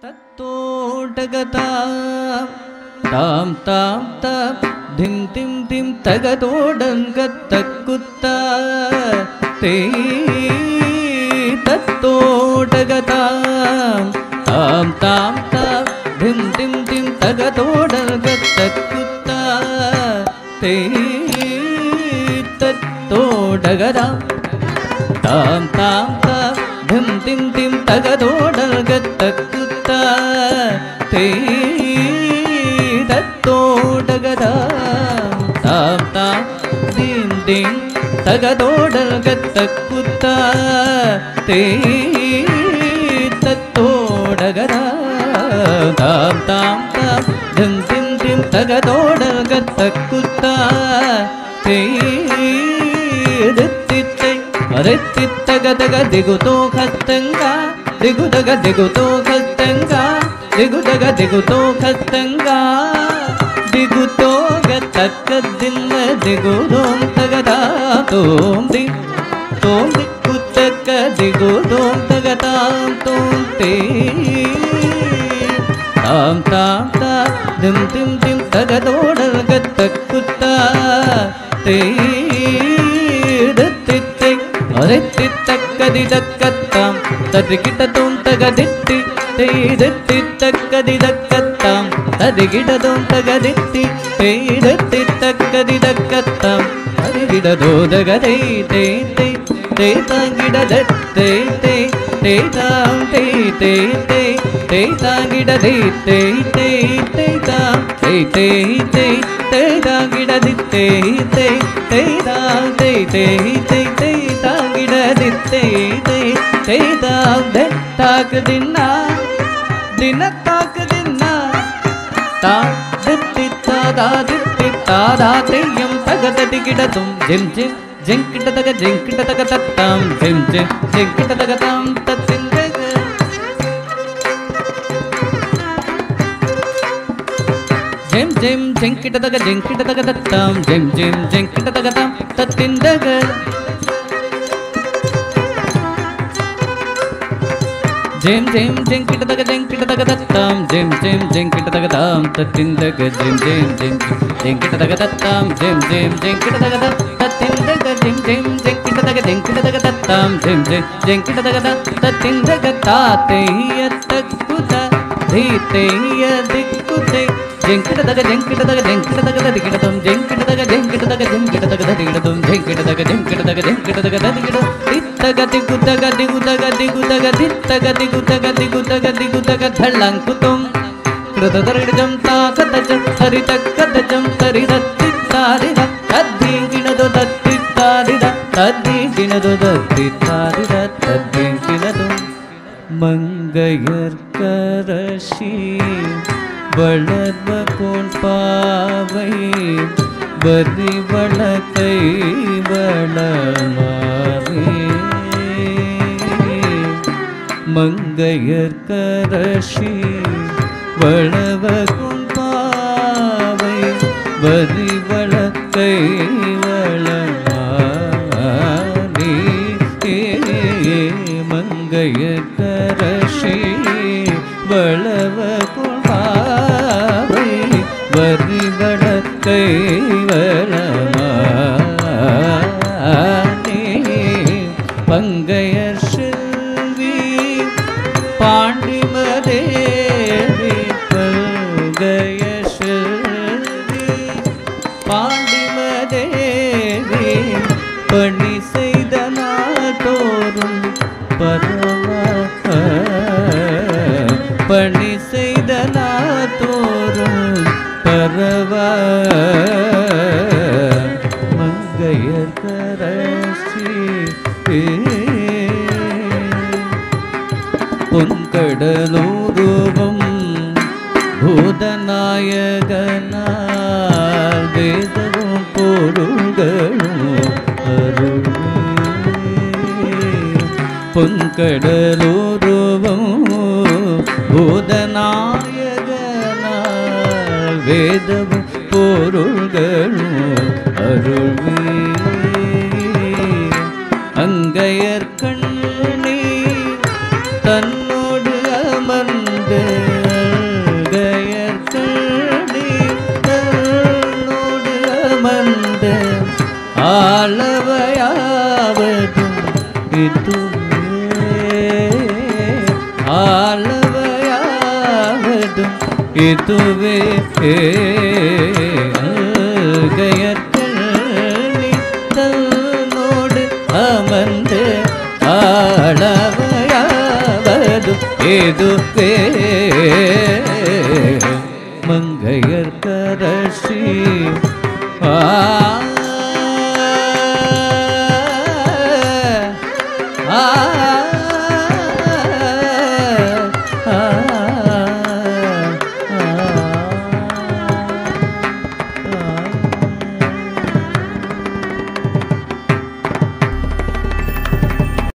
तत्तोटगता ताम ताम ताम धिम तिम तिम तगतोडंगत्तकुत्ता ते तत्तोटगता ताम ताम ताम धिम तिम तिम तगतोडंगत्तकुत्ता ते तत्तोटगता ताम ताम ताम धिम तिम तिम तगतोडंगत्तकुत्ता ते तत्तोडगदा ताम ताम धिम धिम तगतोडंगत्तकुत्ता ते तत्तोडगदा ताम ताम ताम धिम धिम धिम तगतोडंगत्तकुत्ता ते रित्तित्तगदग दिगुतो खत्तंगा दिगुदग दिगुतो खत्तंगा दिगुदग दिगुतो खत्तंगा दिगुतो गत्तकदिन्न दिगुदों तगदा तोम दिगुतक दिगुदों तगदा तोम ते ताम ताम ताम धिम धिम धिम तगतोडंगत्तकुत्ता ते रित्तित्तगदिदक्कत्तां तदिगिटदों तगदित्ति ते रित्तित्तगदिदक्कत्तां तदिगिटदों तगदित्ति ते रित्तित्तगदिदक्कत्तां तदिगिटदोदगदै ते ते ते तांगिडदत्ते ते ते तां ते ते ते ते तांगिडदे ते ते ते तां ते ते ते ते तांगिडदित्ते ते ते तां ते ते ते ते तांगिडदित्ते ते ते तां दे ताक दिन्ना दिन ताक दिन्ना ता दित्ति तादा दित्ति तादा तेयं तगददिगिडदुं जिम जिम जिंकिटतग जिंकिटतग तत्तां जिम जिम जिंकिटतग तां तत्तिन्दग जिम जिम जिंकिटतग जिंकिटतग तत्तां जिम जिम जिंकिटतग तां तत्तिन्दग जिम जिम जिंकिटतग तत्तां जिम जिम जिंकिटतग तां तत्तिन्दग जिम जिम जिंकिटतग तत्तां जिम जिम जिंकिटतग तत्तिन्दग जिम जिम जिंकिटतग तत्तां जिम जिम जिंकिटतग तत्तिन्दग तातेयत्तकुता धीतेय दिक्कुते जिंकिटतग दिगिडतुं जिंकिटतग दिगिडतुं जिंकिटतग दिगिडतुं दित्तग दिगुतग दिगुतग दिगुतग दित्तग दिगुतग दिगुतग दिगुतग धळ्ळंकुतुं कृतदर्जं ताकतजं हरितकतजं तरिदत्तित्तारिद तद्दिगिणदु दत्तित्तारिद तद्दिगिणदु दत्तित्तारिद तद्दिगिणदु மங்கையர்க்கரசி வளர்வ கோன் பாவை வரி வளத்தை வளமாவே மங்கையர்க்கரசி வளர்வ கோன் பாவை வரி வளத்தை வளமாவே மங்கையர்க்கரசி வளவ பாவை வரி வளத்தை வளமானே பங்கையர் செல்வி பாண்டிமதேவி பங்கையர் செல்வி பாண்டிமதேவி பணி செய்த நாட்டோறும் பணி செய்த நாத்தோறும் பரவ மங்கையர்க்கரசி பொன்கடலூருவும் பூதநாயகனால் வேதமும் பொருள்களும் அருள் பொன்கடலூருவும் பூதநாயகனால் வேதமும் பொருள்களும் அருள்வே அங்கையர்கண்ணே தன்னோடு அமர்ந்த அமர்ந்து கயற்கணி தன்னோடு அமர்ந்து ஆளவையாவதும் இதுவே ஆளவையாவதும் இதுவே கயற்கணி தன்னோடு அமர்ந்து ஆளவையாவதும் இதுவே மங்கையர்க்கரசி